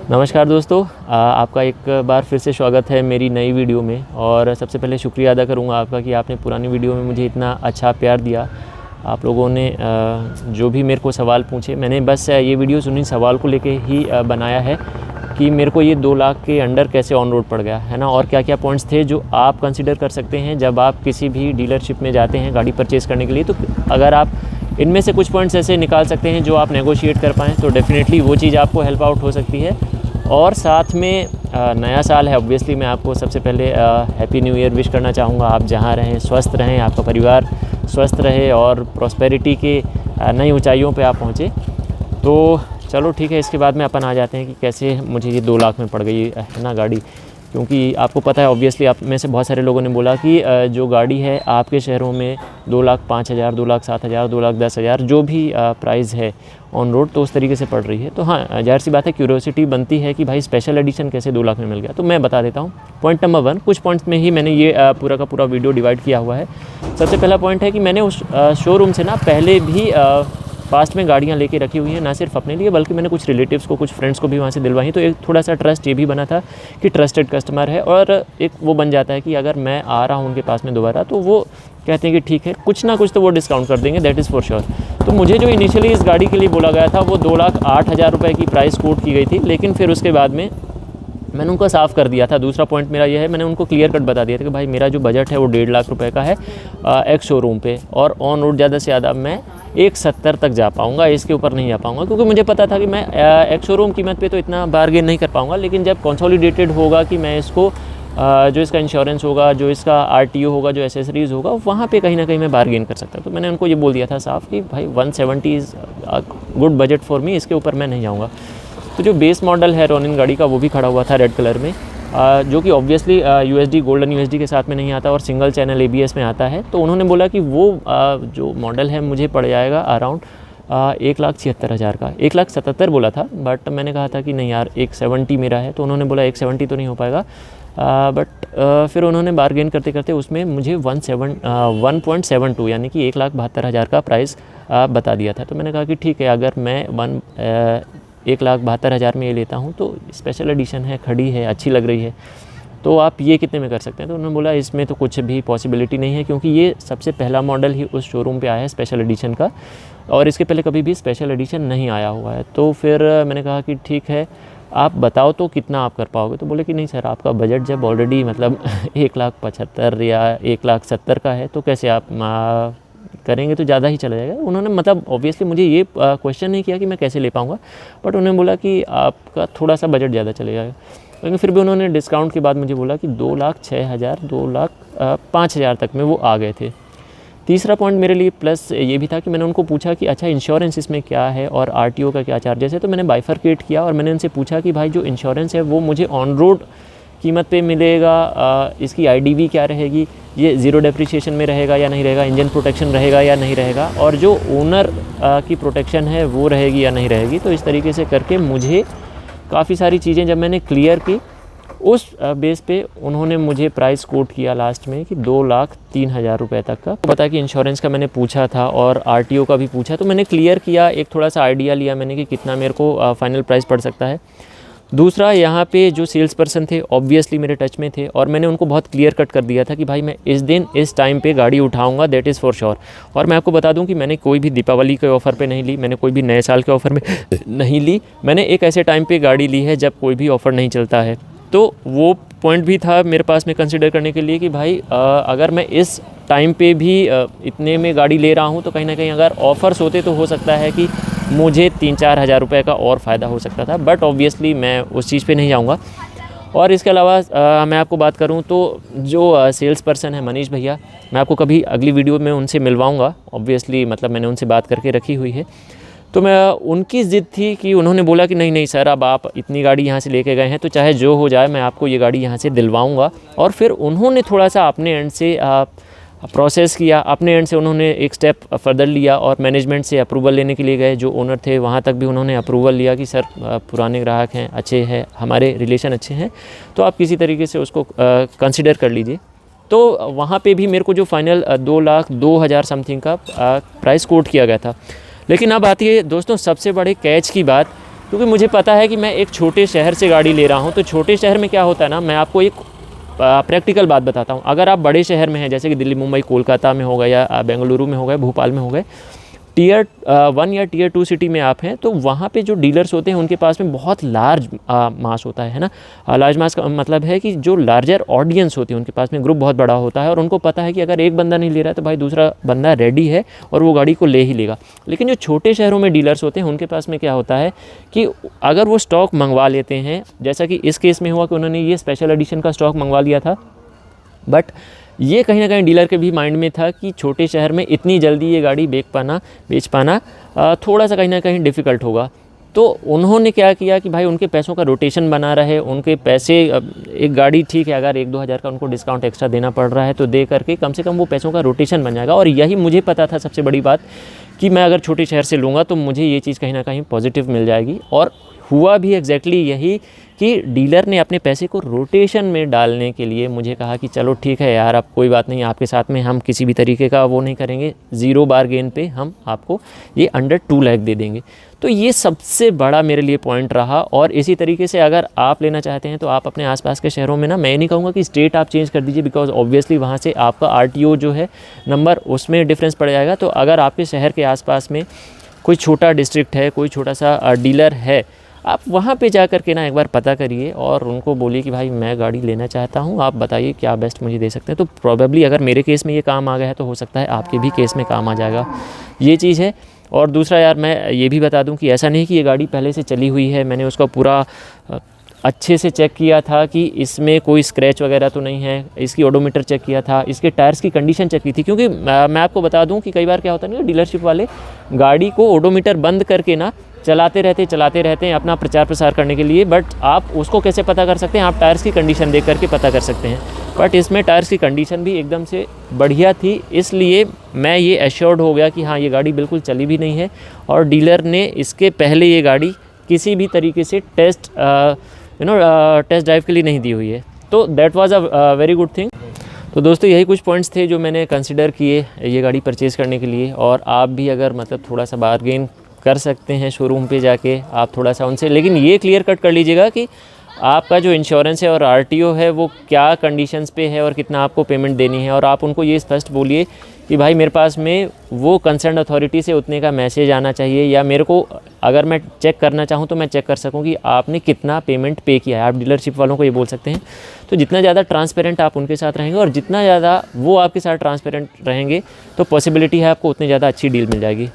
नमस्कार दोस्तों, आपका एक बार फिर से स्वागत है मेरी नई वीडियो में। और सबसे पहले शुक्रिया अदा करूंगा आपका कि आपने पुरानी वीडियो में मुझे इतना अच्छा प्यार दिया। आप लोगों ने जो भी मेरे को सवाल पूछे, मैंने बस ये वीडियो उन्हीं सवाल को लेके ही बनाया है कि मेरे को ये 2 लाख के अंडर कैसे ऑन रोड पड़ गया है ना, और क्या क्या पॉइंट्स थे जो आप कंसिडर कर सकते हैं जब आप किसी भी डीलरशिप में जाते हैं गाड़ी परचेज़ करने के लिए। तो अगर आप इनमें से कुछ पॉइंट्स ऐसे निकाल सकते हैं जो आप नेगोशिएट कर पाएँ तो डेफ़िनेटली वो चीज़ आपको हेल्प आउट हो सकती है। और साथ में नया साल है, ऑब्वियसली मैं आपको सबसे पहले हैप्पी न्यू ईयर विश करना चाहूँगा। आप जहाँ रहें स्वस्थ रहें, आपका परिवार स्वस्थ रहे और प्रॉस्पेरिटी के नई ऊंचाइयों पे आप पहुँचे। तो चलो ठीक है, इसके बाद में अपन आ जाते हैं कि कैसे मुझे ये 2 लाख में पड़ गई है ना गाड़ी। क्योंकि आपको पता है, ऑब्वियसली आप में से बहुत सारे लोगों ने बोला कि जो गाड़ी है आपके शहरों में 2,05,000, 2,07,000, 2,10,000 जो भी प्राइस है ऑन रोड, तो उस तरीके से पड़ रही है। तो हाँ, जाहिर सी बात है, क्यूरियोसिटी बनती है कि भाई स्पेशल एडिशन कैसे 2 लाख में मिल गया। तो मैं बता देता हूँ। पॉइंट नंबर 1, कुछ पॉइंट्स में ही मैंने ये पूरा का पूरा वीडियो डिवाइड किया हुआ है। सबसे पहला पॉइंट है कि मैंने उस शोरूम से ना पहले भी पास्ट में गाड़ियाँ लेके रखी हुई हैं, ना सिर्फ अपने लिए बल्कि मैंने कुछ रिलेटिव्स को, कुछ फ्रेंड्स को भी वहाँ से दिलवाई। तो एक थोड़ा सा ट्रस्ट ये भी बना था कि ट्रस्टेड कस्टमर है, और एक वो बन जाता है कि अगर मैं आ रहा हूँ उनके पास में दोबारा तो वो कहते हैं कि ठीक है, कुछ ना कुछ तो वो डिस्काउंट कर देंगे, दैट इज़ फॉर श्योर। तो मुझे जो इनिशियली इस गाड़ी के लिए बोला गया था वो 2,08,000 रुपये की प्राइस कोट की गई थी, लेकिन फिर उसके बाद में मैंने उनको साफ़ कर दिया था। दूसरा पॉइंट मेरा ये है, मैंने उनको क्लियर कट बता दिया था कि भाई मेरा जो बजट है वो 1.5 लाख रुपए का है एक्स शोरूम पे, और ऑन रोड ज़्यादा से ज़्यादा मैं 1,70 तक जा पाऊँगा, इसके ऊपर नहीं जा पाऊँगा। क्योंकि मुझे पता था कि मैं एक्स शोरूम कीमत पे तो इतना बार्गेन नहीं कर पाऊँगा, लेकिन जब कंसोलिडेटेड होगा कि मैं इसको जो इसका इंश्योरेंस होगा, जो इसका आरटीओ होगा, जो एसेसरीज़ होगा, वहाँ पे कहीं ना कहीं मैं बार्गेन कर सकता। तो मैंने उनको ये बोल दिया था साफ़ कि भाई 170 is good budget for me, इसके ऊपर मैं नहीं जाऊँगा। तो जो बेस मॉडल है रोनिन गाड़ी का वो भी खड़ा हुआ था रेड कलर में, जो कि ऑब्वियसली यूएसडी गोल्डन यूएसडी के साथ में नहीं आता और सिंगल चैनल एबीएस में आता है। तो उन्होंने बोला कि वो जो मॉडल है मुझे पड़ जाएगा अराउंड 1,76,000 का। 1,77,000 बोला था, बट मैंने कहा था कि नहीं यार 170 मेरा है। तो उन्होंने बोला 170 तो नहीं हो पाएगा, बट फिर उन्होंने बार्गेन करते करते उसमें मुझे 1.72 यानी कि 1,72,000 का प्राइस बता दिया था। तो मैंने कहा कि ठीक है, अगर मैं 1,72,000 में ये लेता हूँ तो स्पेशल एडिशन है, खड़ी है, अच्छी लग रही है, तो आप ये कितने में कर सकते हैं। तो उन्होंने बोला इसमें तो कुछ भी पॉसिबिलिटी नहीं है, क्योंकि ये सबसे पहला मॉडल ही उस शोरूम पे आया है स्पेशल एडिशन का, और इसके पहले कभी भी स्पेशल एडिशन नहीं आया हुआ है। तो फिर मैंने कहा कि ठीक है, आप बताओ तो कितना आप कर पाओगे। तो बोले कि नहीं सर, आपका बजट जब ऑलरेडी मतलब 1,75,000 या 1,70,000 का है तो कैसे आप करेंगे, तो ज़्यादा ही चला जाएगा। उन्होंने मतलब ऑब्वियसली मुझे ये क्वेश्चन नहीं किया कि मैं कैसे ले पाऊँगा, बट उन्होंने बोला कि आपका थोड़ा सा बजट ज़्यादा चले जाएगा। लेकिन फिर भी उन्होंने डिस्काउंट के बाद मुझे बोला कि 2,06,000, 2,05,000 तक में वो आ गए थे। तीसरा पॉइंट मेरे लिए प्लस ये भी था कि मैंने उनको पूछा कि अच्छा इंश्योरेंस इसमें क्या है और आरटीओ का क्या चार्जेस है। तो मैंने बाइफरकेट किया और मैंने उनसे पूछा कि भाई जो इंश्योरेंस है वो मुझे ऑन रोड कीमत पे मिलेगा, इसकी आईडीवी क्या रहेगी, ये ज़ीरो डेप्रिसिएशन में रहेगा या नहीं रहेगा, इंजन प्रोटेक्शन रहेगा या नहीं रहेगा, और जो ओनर की प्रोटेक्शन है वो रहेगी या नहीं रहेगी। तो इस तरीके से करके मुझे काफ़ी सारी चीज़ें जब मैंने क्लियर की, उस बेस पे उन्होंने मुझे प्राइस कोट किया लास्ट में कि 2,03,000 रुपये तक का। पता कि इंश्योरेंस का मैंने पूछा था और आरटीओ का भी पूछा, तो मैंने क्लियर किया, एक थोड़ा सा आइडिया लिया मैंने कि कितना मेरे को फाइनल प्राइस पड़ सकता है। दूसरा, यहाँ पे जो सेल्स पर्सन थे ऑब्वियसली मेरे टच में थे, और मैंने उनको बहुत क्लियर कट कर दिया था कि भाई मैं इस दिन इस टाइम पे गाड़ी उठाऊंगा, दैट इज़ फॉर श्योर। और मैं आपको बता दूं कि मैंने कोई भी दीपावली के ऑफ़र पे नहीं ली, मैंने कोई भी नए साल के ऑफ़र में नहीं ली, मैंने एक ऐसे टाइम पे गाड़ी ली है जब कोई भी ऑफ़र नहीं चलता है। तो वो पॉइंट भी था मेरे पास में कंसिडर करने के लिए कि भाई अगर मैं इस टाइम पे भी इतने में गाड़ी ले रहा हूँ तो कहीं ना कहीं अगर ऑफ़र्स होते तो हो सकता है कि मुझे 3-4 हज़ार रुपये का और फ़ायदा हो सकता था, बट ऑब्वियसली मैं उस चीज़ पे नहीं जाऊँगा। और इसके अलावा मैं आपको बात करूँ तो जो सेल्स पर्सन है मनीष भैया, मैं आपको कभी अगली वीडियो में उनसे मिलवाऊँगा, ऑब्वियसली मतलब मैंने उनसे बात करके रखी हुई है। तो मैं उनकी ज़िद थी कि उन्होंने बोला कि नहीं नहीं सर, अब आप इतनी गाड़ी यहाँ से लेके गए हैं तो चाहे जो हो जाए मैं आपको ये गाड़ी यहाँ से दिलवाऊँगा। और फिर उन्होंने थोड़ा सा अपने एंड से प्रोसेस किया, अपने एंड से उन्होंने एक स्टेप फर्दर लिया और मैनेजमेंट से अप्रूवल लेने के लिए गए। जो ओनर थे वहाँ तक भी उन्होंने अप्रूवल लिया कि सर पुराने ग्राहक हैं, अच्छे हैं, हमारे रिलेशन अच्छे हैं, तो आप किसी तरीके से उसको कंसिडर कर लीजिए। तो वहाँ पे भी मेरे को जो फाइनल 2,02,000 समथिंग का प्राइस कोट किया गया था। लेकिन अब आती है दोस्तों सबसे बड़े कैच की बात क्योंकि मुझे पता है कि मैं एक छोटे शहर से गाड़ी ले रहा हूँ। तो छोटे शहर में क्या होता है ना, मैं आपको एक प्रैक्टिकल बात बताता हूँ। अगर आप बड़े शहर में हैं, जैसे कि दिल्ली, मुंबई, कोलकाता में हो गए, या बेंगलुरु में हो गए, भोपाल में हो गए, टियर 1 या टियर 2 सिटी में आप हैं, तो वहाँ पे जो डीलर्स होते हैं उनके पास में बहुत लार्ज मास होता है ना। लार्ज मास का मतलब है कि जो लार्जर ऑडियंस होती है उनके पास में ग्रुप बहुत बड़ा होता है, और उनको पता है कि अगर एक बंदा नहीं ले रहा है तो भाई दूसरा बंदा रेडी है और वो गाड़ी को ले ही लेगा। लेकिन जो छोटे शहरों में डीलर्स होते हैं उनके पास में क्या होता है कि अगर वो स्टॉक मंगवा लेते हैं, जैसा कि इस केस में हुआ कि उन्होंने ये स्पेशल एडिशन का स्टॉक मंगवा लिया था, बट ये कहीं ना कहीं डीलर के भी माइंड में था कि छोटे शहर में इतनी जल्दी ये गाड़ी बेच पाना थोड़ा सा कहीं ना कहीं डिफ़िकल्ट होगा। तो उन्होंने क्या किया कि भाई उनके पैसों का रोटेशन बना रहे, उनके पैसे, एक गाड़ी ठीक है अगर 1-2 हज़ार का उनको डिस्काउंट एक्स्ट्रा देना पड़ रहा है तो दे करके कम से कम वो पैसों का रोटेशन बन जाएगा। और यही मुझे पता था सबसे बड़ी बात कि मैं अगर छोटे शहर से लूँगा तो मुझे ये चीज़ कहीं ना कहीं पॉजिटिव मिल जाएगी। और हुआ भी एग्जैक्टली यही कि डीलर ने अपने पैसे को रोटेशन में डालने के लिए मुझे कहा कि चलो ठीक है यार, अब कोई बात नहीं, आपके साथ में हम किसी भी तरीके का वो नहीं करेंगे, 0 बारगेन पे हम आपको ये अंडर 2 लाख दे देंगे। तो ये सबसे बड़ा मेरे लिए पॉइंट रहा। और इसी तरीके से अगर आप लेना चाहते हैं तो आप अपने आसपास के शहरों में ना, मैं नहीं कहूँगा कि स्टेट आप चेंज कर दीजिए, बिकॉज ऑब्वियसली वहाँ से आपका RTO जो है नंबर उसमें डिफरेंस पड़ जाएगा। तो अगर आपके शहर के आसपास में कोई छोटा डिस्ट्रिक्ट है, कोई छोटा सा डीलर है, आप वहाँ पे जा कर के ना एक बार पता करिए और उनको बोलिए कि भाई मैं गाड़ी लेना चाहता हूँ, आप बताइए क्या बेस्ट मुझे दे सकते हैं। तो प्रॉबेबली अगर मेरे केस में ये काम आ गया है तो हो सकता है आपके भी केस में काम आ जाएगा, ये चीज़ है। और दूसरा यार, मैं ये भी बता दूं कि ऐसा नहीं कि ये गाड़ी पहले से चली हुई है, मैंने उसका पूरा अच्छे से चेक किया था कि इसमें कोई स्क्रैच वगैरह तो नहीं है, इसकी ओडोमीटर चेक किया था, इसके टायर्स की कंडीशन चेक की थी। क्योंकि मैं आपको बता दूं कि कई बार क्या होता है ना, डीलरशिप वाले गाड़ी को ओडोमीटर बंद करके ना चलाते रहते हैं अपना प्रचार प्रसार करने के लिए, बट आप उसको कैसे पता कर सकते हैं, आप टायर्स की कंडीशन देख करके पता कर सकते हैं। बट इसमें टायर्स की कंडीशन भी एकदम से बढ़िया थी, इसलिए मैं ये एश्योर्ड हो गया कि हाँ ये गाड़ी बिल्कुल चली भी नहीं है। और डीलर ने इसके पहले ये गाड़ी किसी भी तरीके से टेस्ट ड्राइव के लिए नहीं दी हुई है। तो that was a very good thing. तो दोस्तों यही कुछ पॉइंट्स थे जो मैंने कंसिडर किए ये गाड़ी परचेज़ करने के लिए। और आप भी अगर मतलब थोड़ा सा बार्गेन कर सकते हैं शोरूम पे जाके, आप थोड़ा सा उनसे, लेकिन ये क्लियर कट कर लीजिएगा कि आपका जो इंश्योरेंस है और RTO है वो क्या कंडीशंस पे है और कितना आपको पेमेंट देनी है। और आप उनको ये स्पष्ट बोलिए कि भाई मेरे पास में वो कंसर्न अथॉरिटी से उतने का मैसेज आना चाहिए, या मेरे को अगर मैं चेक करना चाहूँ तो मैं चेक कर सकूँ कि आपने कितना पेमेंट पे किया है। आप डीलरशिप वालों को ये बोल सकते हैं। तो जितना ज़्यादा ट्रांसपेरेंट आप उनके साथ रहेंगे और जितना ज़्यादा वो आपके साथ ट्रांसपेरेंट रहेंगे तो पॉसिबिलिटी है आपको उतनी ज़्यादा अच्छी डील मिल जाएगी।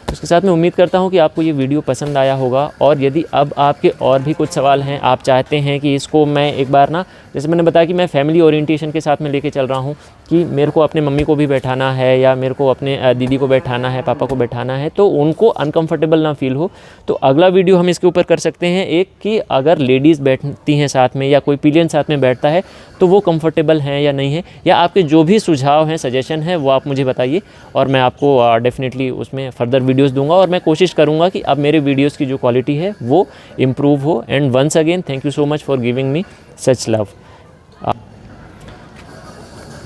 उसके साथ मैं उम्मीद करता हूँ कि आपको ये वीडियो पसंद आया होगा। और यदि अब आपके और भी कुछ सवाल हैं, आप चाहते हैं कि इसको मैं एक बार ना, जैसे मैंने बताया कि मैं फैमिली ओरिएंटेशन के साथ में लेके चल रहा हूँ कि मेरे को अपने मम्मी को भी बैठाना है या मेरे को अपने दीदी को बैठाना है, पापा को बैठाना है, तो उनको अनकंफर्टेबल ना फील हो, तो अगला वीडियो हम इसके ऊपर कर सकते हैं एक कि अगर लेडीज़ बैठती हैं साथ में या कोई पिलियन साथ में बैठता है तो वो कंफर्टेबल हैं या नहीं है, या आपके जो भी सुझाव हैं, सजेशन है, वो आप मुझे बताइए और मैं आपको डेफिनेटली उसमें फ़र्दर वीडियोस दूंगा। और मैं कोशिश करूंगा कि अब मेरे वीडियोस की जो क्वालिटी है वो इम्प्रूव हो। And once again thank you so much for giving me such love.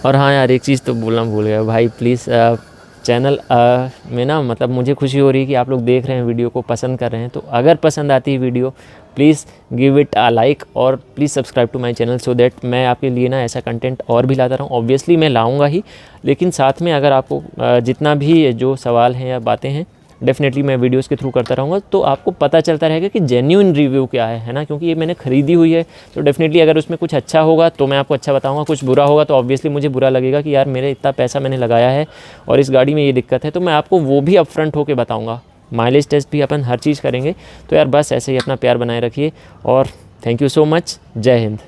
और हाँ यार, एक चीज़ तो बोलना भूल गया भाई, प्लीज़ चैनल में ना, मतलब मुझे खुशी हो रही है कि आप लोग देख रहे हैं, वीडियो को पसंद कर रहे हैं। तो अगर पसंद आती है video, please give it a like और please subscribe to my channel so that मैं आपके लिए ना ऐसा कंटेंट और भी लाता रहूँ। ऑब्वियसली मैं लाऊंगा ही, लेकिन साथ में अगर आपको जितना भी जो सवाल हैं या बातें हैं डेफिनेटली मैं वीडियोस के थ्रू करता रहूँगा, तो आपको पता चलता रहेगा कि जेन्युइन रिव्यू क्या है ना। क्योंकि ये मैंने ख़रीदी हुई है, तो डेफिनेटली अगर उसमें कुछ अच्छा होगा तो मैं आपको अच्छा बताऊँगा, कुछ बुरा होगा तो ऑब्वियसली मुझे बुरा लगेगा कि यार मेरे इतना पैसा मैंने लगाया है और इस गाड़ी में ये दिक्कत है, तो मैं आपको वो भी अपफ्रंट होकर बताऊँगा। माइलेज टेस्ट भी अपन हर चीज़ करेंगे। तो यार बस ऐसे ही अपना प्यार बनाए रखिए और थैंक यू सो मच। जय हिंद।